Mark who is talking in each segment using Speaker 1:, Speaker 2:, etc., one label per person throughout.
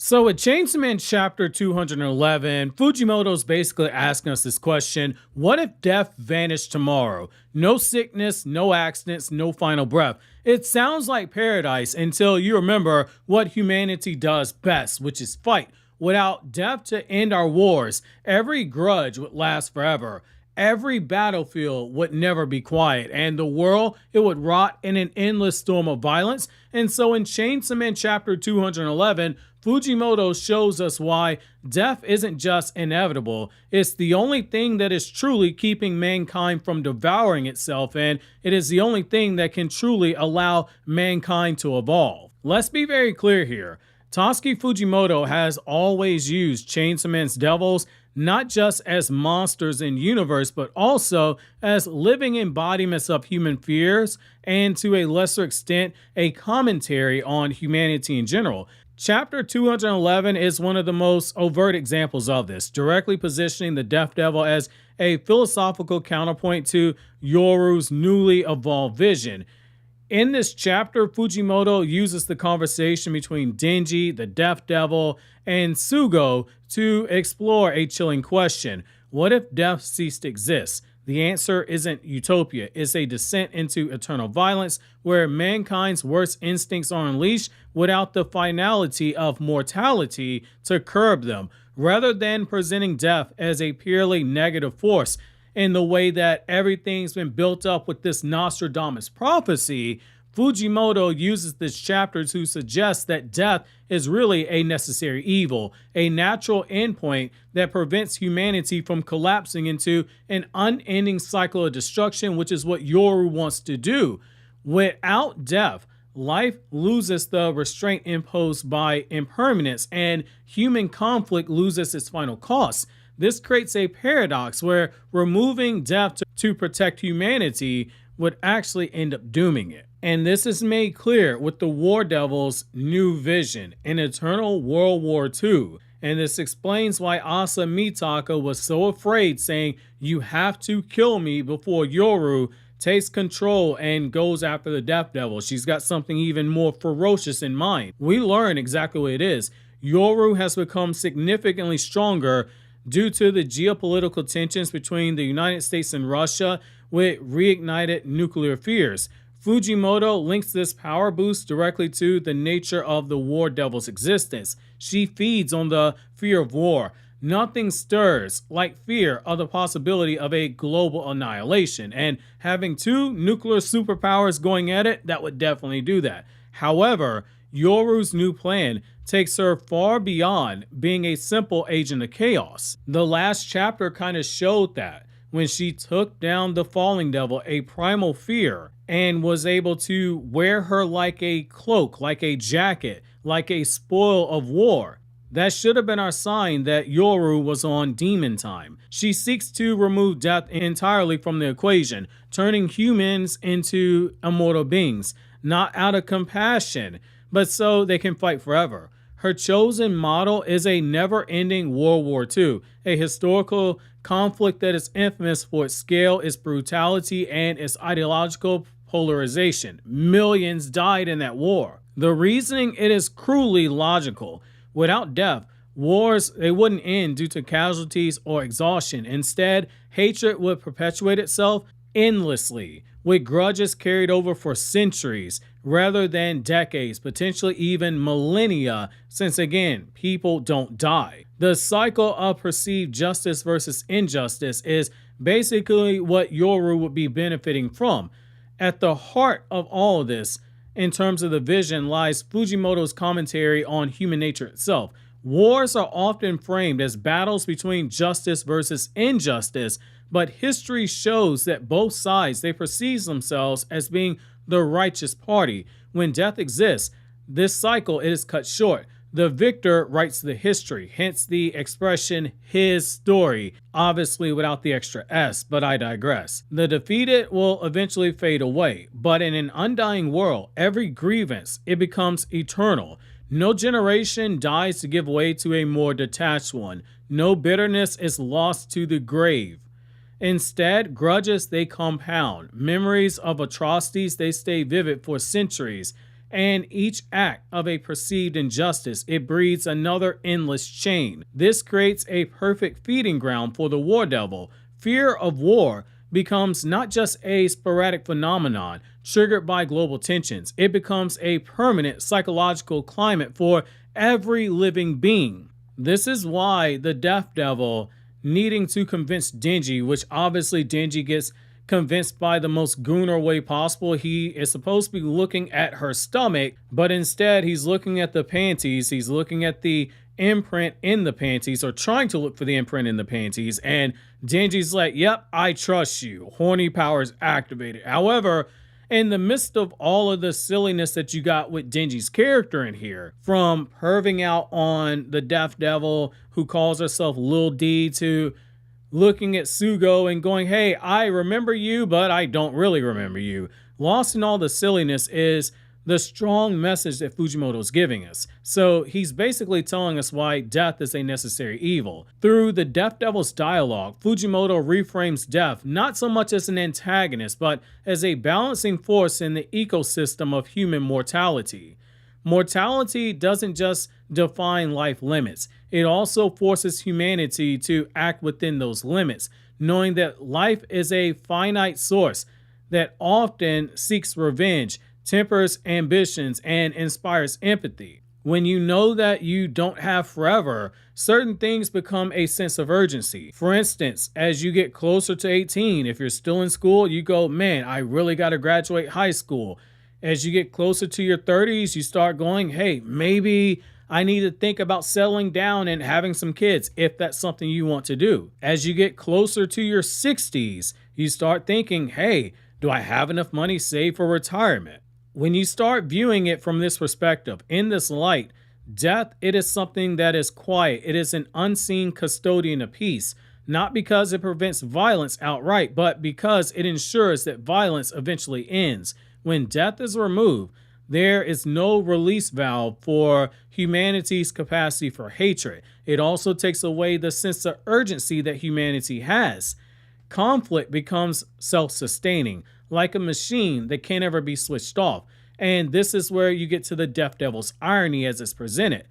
Speaker 1: So at Chainsaw Man chapter 211, Fujimoto's basically asking us this question: what if death vanished tomorrow? No sickness, no accidents, no final breath. It sounds like paradise until you remember what humanity does best, which is fight. Without death to end our wars, every grudge would last forever. Every battlefield would never be quiet, and the world, it would rot in an endless storm of violence. And so in Chainsaw Man chapter 211, Fujimoto shows us why death isn't just inevitable, it's the only thing that is truly keeping mankind from devouring itself, and it is the only thing that can truly allow mankind to evolve. Let's be very clear here. Tatsuki Fujimoto has always used Chainsaw Man's devils not just as monsters in universe, but also as living embodiments of human fears, and to a lesser extent, a commentary on humanity in general. Chapter 211 is one of the most overt examples of this, directly positioning the Death Devil as a philosophical counterpoint to Yoru's newly evolved vision. In this chapter, Fujimoto uses the conversation between Denji, the Death Devil, and Sugo to explore a chilling question. What if death ceased to exist? The answer isn't utopia. It's a descent into eternal violence where mankind's worst instincts are unleashed without the finality of mortality to curb them, rather than presenting death as a purely negative force. In the way that everything's been built up with this Nostradamus prophecy, Fujimoto uses this chapter to suggest that death is really a necessary evil, a natural endpoint that prevents humanity from collapsing into an unending cycle of destruction, which is what Yoru wants to do. Without death, life loses the restraint imposed by impermanence, and human conflict loses its final cost. This creates a paradox where removing death to protect humanity would actually end up dooming it. And this is made clear with the War Devil's new vision, an eternal World War II. And this explains why Asa Mitaka was so afraid, saying, "You have to kill me," before Yoru takes control and goes after the Death Devil. She's got something even more ferocious in mind. We learn exactly what it is. Yoru has become significantly stronger due to the geopolitical tensions between the United States and Russia with reignited nuclear fears. Fujimoto links this power boost directly to the nature of the War Devil's existence. She feeds on the fear of war. Nothing stirs like fear of the possibility of a global annihilation, and having two nuclear superpowers going at it, that would definitely do that. However, Yoru's new plan takes her far beyond being a simple agent of chaos. The last chapter kind of showed that when she took down the Falling Devil, a primal fear, and was able to wear her like a cloak, like a jacket, like a spoil of war. That should have been our sign that Yoru was on demon time. She seeks to remove death entirely from the equation, turning humans into immortal beings, not out of compassion, but so they can fight forever. Her chosen model is a never-ending World War II, a historical conflict that is infamous for its scale, its brutality, and its ideological polarization. Millions died in that war. The reasoning, it is cruelly logical. Without death, wars, they wouldn't end due to casualties or exhaustion. Instead, hatred would perpetuate itself endlessly, with grudges carried over for centuries rather than decades, potentially even millennia, since again, people don't die. The cycle of perceived justice versus injustice is basically what Yoru would be benefiting from. At the heart of all of this, in terms of the vision, lies Fujimoto's commentary on human nature itself. Wars are often framed as battles between justice versus injustice, but history shows that both sides, they perceive themselves as being the righteous party. When death exists, this cycle is cut short. The victor writes the history, hence the expression, his story, obviously without the extra S, but I digress. The defeated will eventually fade away, but in an undying world, every grievance, it becomes eternal. No generation dies to give way to a more detached one. No bitterness is lost to the grave. Instead, grudges, they compound. Memories of atrocities, they stay vivid for centuries. And each act of a perceived injustice, it breeds another endless chain. This creates a perfect feeding ground for the war devil. Fear of war becomes not just a sporadic phenomenon triggered by global tensions. It becomes a permanent psychological climate for every living being. This is why the Death Devil needing to convince Denji, which obviously Denji gets convinced by the most gooner way possible. He is supposed to be looking at her stomach, but instead he's looking at the panties. He's looking at the imprint in the panties, or trying to look for the imprint in the panties, and Denji's like, yep, I trust you. Horny powers activated. However, in the midst of all of the silliness that you got with Denji's character in here, from perving out on the Death Devil who calls herself Lil D, to looking at Sugo and going, hey, I remember you, but I don't really remember you. Lost in all the silliness is the strong message that Fujimoto is giving us. So he's basically telling us why death is a necessary evil. Through the Death Devil's dialogue, Fujimoto reframes death not so much as an antagonist, but as a balancing force in the ecosystem of human mortality. Mortality doesn't just define life limits. It also forces humanity to act within those limits, knowing that life is a finite source that often seeks revenge, tempers ambitions, and inspires empathy. When you know that you don't have forever, certain things become a sense of urgency. For instance, as you get closer to 18, if you're still in school, you go, man, I really got to graduate high school. As you get closer to your 30s, you start going, hey, maybe I need to think about settling down and having some kids, if that's something you want to do. As you get closer to your 60s, you start thinking, hey, do I have enough money saved for retirement? When you start viewing it from this perspective, in this light, death, it is something that is quiet. It is an unseen custodian of peace, not because it prevents violence outright, but because it ensures that violence eventually ends. When death is removed, there is no release valve for humanity's capacity for hatred. It also takes away the sense of urgency that humanity has. Conflict becomes self-sustaining, like a machine that can't ever be switched off. And this is where you get to the Death Devil's irony as it's presented.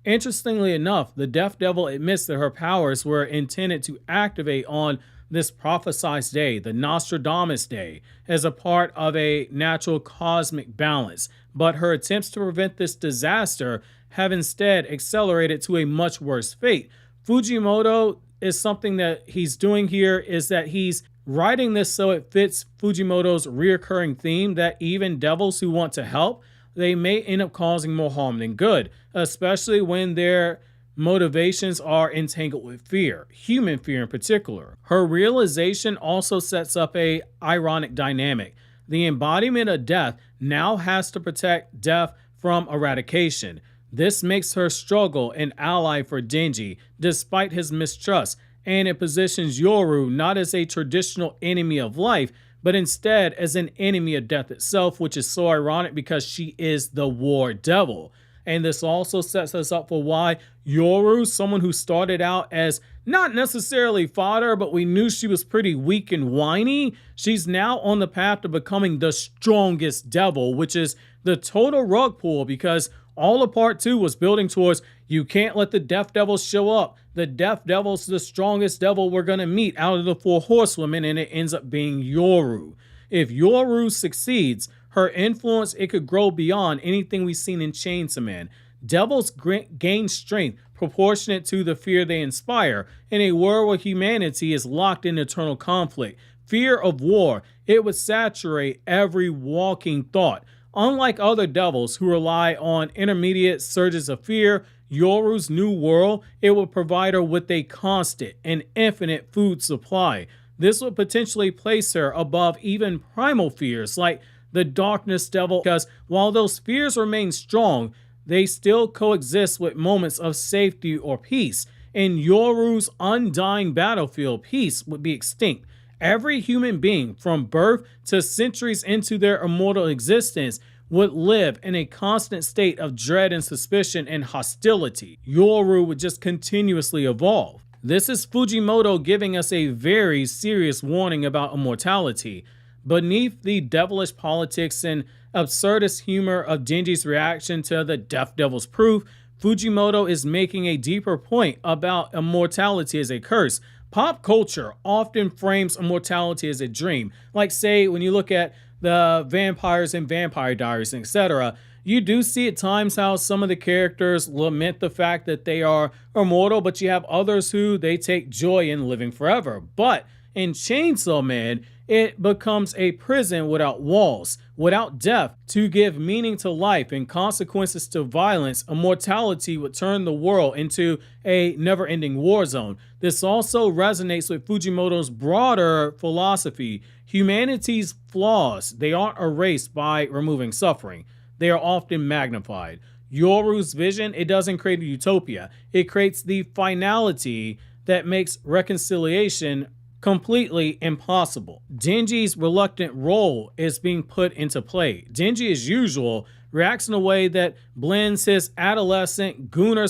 Speaker 1: Interestingly enough, the Death Devil admits that her powers were intended to activate on this prophesized day, the Nostradamus day, as a part of a natural cosmic balance. But her attempts to prevent this disaster have instead accelerated to a much worse fate. Fujimoto is something that he's doing here is that he's writing this so it fits Fujimoto's reoccurring theme that even devils who want to help, they may end up causing more harm than good, especially when their motivations are entangled with fear, human fear in particular. Her realization also sets up a ironic dynamic. The embodiment of death now has to protect death from eradication. This makes her struggle an ally for Denji, despite his mistrust, and it positions Yoru not as a traditional enemy of life, but instead as an enemy of death itself, which is so ironic because she is the war devil. And this also sets us up for why Yoru, someone who started out as not necessarily fodder, but we knew she was pretty weak and whiny, she's now on the path to becoming the strongest devil, which is the total rug pull, because all of part 2 was building towards, you can't let the Death Devil show up. The Death Devil's the strongest devil we're going to meet out of the 4 horsewomen, and it ends up being Yoru. If Yoru succeeds, her influence, it could grow beyond anything we've seen in Chainsaw Man. Devils gain strength proportionate to the fear they inspire. In a world where humanity is locked in eternal conflict, fear of war, it would saturate every walking thought. Unlike other devils who rely on intermediate surges of fear, Yoru's new world, it will provide her with a constant and infinite food supply. This would potentially place her above even primal fears like the Darkness Devil, because while those fears remain strong, they still coexist with moments of safety or peace. In Yoru's undying battlefield, peace would be extinct. Every human being, from birth to centuries into their immortal existence, would live in a constant state of dread and suspicion and hostility. Yoru would just continuously evolve. This is Fujimoto giving us a very serious warning about immortality. Beneath the devilish politics and absurdist humor of Denji's reaction to the Death Devil's proof, Fujimoto is making a deeper point about immortality as a curse. Pop culture often frames immortality as a dream. Like, say, when you look at the vampires and Vampire Diaries, etc., you do see at times how some of the characters lament the fact that they are immortal, but you have others who they take joy in living forever. But in Chainsaw Man, it becomes a prison without walls, without death. To give meaning to life and consequences to violence, immortality would turn the world into a never-ending war zone. This also resonates with Fujimoto's broader philosophy. Humanity's flaws, they aren't erased by removing suffering. They are often magnified. Yoru's vision, it doesn't create a utopia. It creates the finality that makes reconciliation completely impossible. Denji's reluctant role is being put into play. Denji, as usual, reacts in a way that blends his adolescent gooner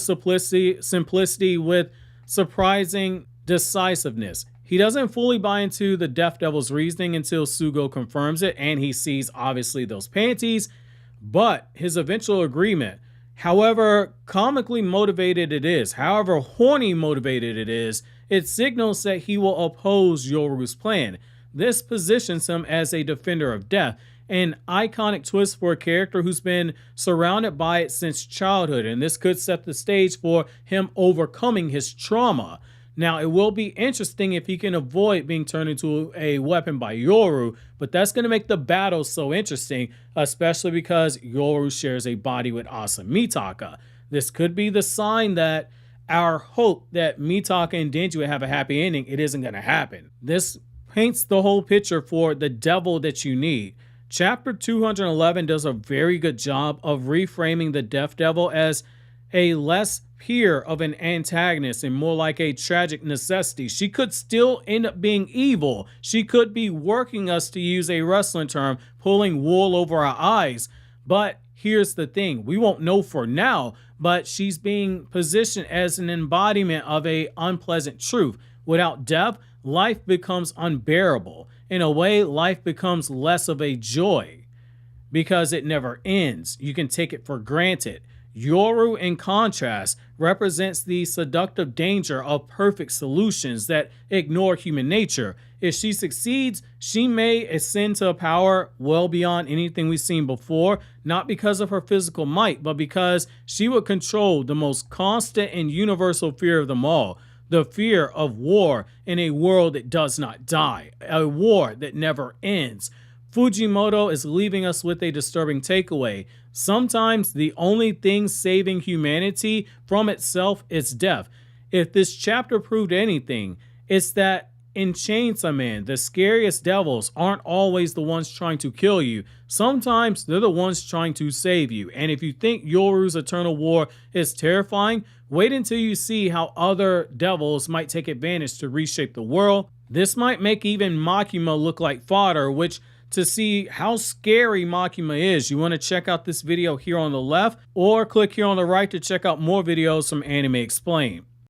Speaker 1: simplicity with surprising decisiveness. He doesn't fully buy into the Death Devil's reasoning until Sugo confirms it, and he sees, obviously, those panties. But his eventual agreement, however comically motivated it is, however horny motivated it is, it signals that he will oppose Yoru's plan. This positions him as a defender of death, an iconic twist for a character who's been surrounded by it since childhood, and this could set the stage for him overcoming his trauma. Now, it will be interesting if he can avoid being turned into a weapon by Yoru, but that's going to make the battle so interesting, especially because Yoru shares a body with Asa Mitaka. This could be the sign that our hope that Mitaka and Denji would have a happy ending, it isn't going to happen. This paints the whole picture for the devil that you need. Chapter 211 does a very good job of reframing the Death Devil as a less peer of an antagonist and more like a tragic necessity. She could still end up being evil. She could be working us, to use a wrestling term, pulling wool over our eyes. But here's the thing, we won't know for now, but she's being positioned as an embodiment of an unpleasant truth. Without death, life becomes unbearable. In a way, life becomes less of a joy because it never ends. You can take it for granted. Yoru, in contrast, represents the seductive danger of perfect solutions that ignore human nature. If she succeeds, she may ascend to a power well beyond anything we've seen before, not because of her physical might, but because she would control the most constant and universal fear of them all, the fear of war in a world that does not die, a war that never ends. Fujimoto is leaving us with a disturbing takeaway. Sometimes the only thing saving humanity from itself is death. If this chapter proved anything, it's that in Chainsaw Man, the scariest devils aren't always the ones trying to kill you. Sometimes they're the ones trying to save you. And if you think Yoru's eternal war is terrifying, wait until you see how other devils might take advantage to reshape the world. This might make even Makima look like fodder, which, to see how scary Makima is, you want to check out this video here on the left, or click here on the right to check out more videos from Anime Explained.